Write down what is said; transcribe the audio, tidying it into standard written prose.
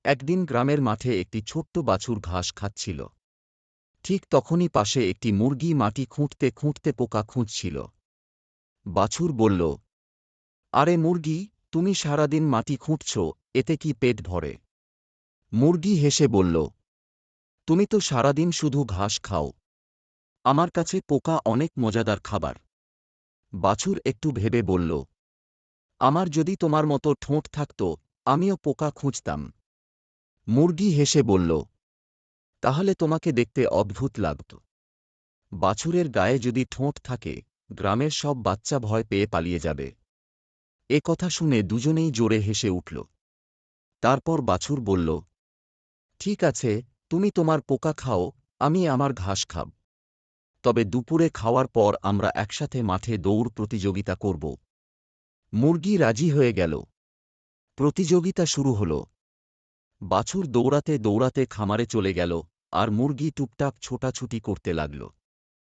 একদিন গ্রামের মাঠে একটি ছোট্ট বাছুর ঘাস খাচ্ছিল। ঠিক তখনই পাশে একটি মুরগি মাটি খুঁড়তে খুঁড়তে পোকা খুঁজছিল। বাছুর বলল, আরে মুরগি, তুমি সারাদিন মাটি খুঁড়ছ, এতে কি পেট ভরে? মুরগি হেসে বলল, তুমি তো সারাদিন শুধু ঘাস খাও, আমার কাছে পোকা অনেক মজাদার খাবার। বাছুর একটু ভেবে বলল, আমার যদি তোমার মতো ঠোঁট থাকত, আমিও পোকা খুঁজতাম। মুরগি হেসে বলল, তাহলে তোমাকে দেখতে অদ্ভুত লাগত। বাছুরের গায়ে যদি ঠোঁট থাকে, গ্রামের সব বাচ্চা ভয় পেয়ে পালিয়ে যাবে। এ কথা শুনে দুজনেই জোরে হেসে উঠল। তারপর বাছুর বলল, ঠিক আছে, তুমি তোমার পোকা খাও, আমি আমার ঘাস খাব। তবে দুপুরে খাওয়ার পর আমরা একসাথে মাঠে দৌড় প্রতিযোগিতা করব। মুরগি রাজি হয়ে গেল। প্রতিযোগিতা শুরু হল। বাছুর দৌড়াতে দৌড়াতে খামারে চলে গেল, আর মুরগি টুকটাক ছোটাছুটি করতে লাগল।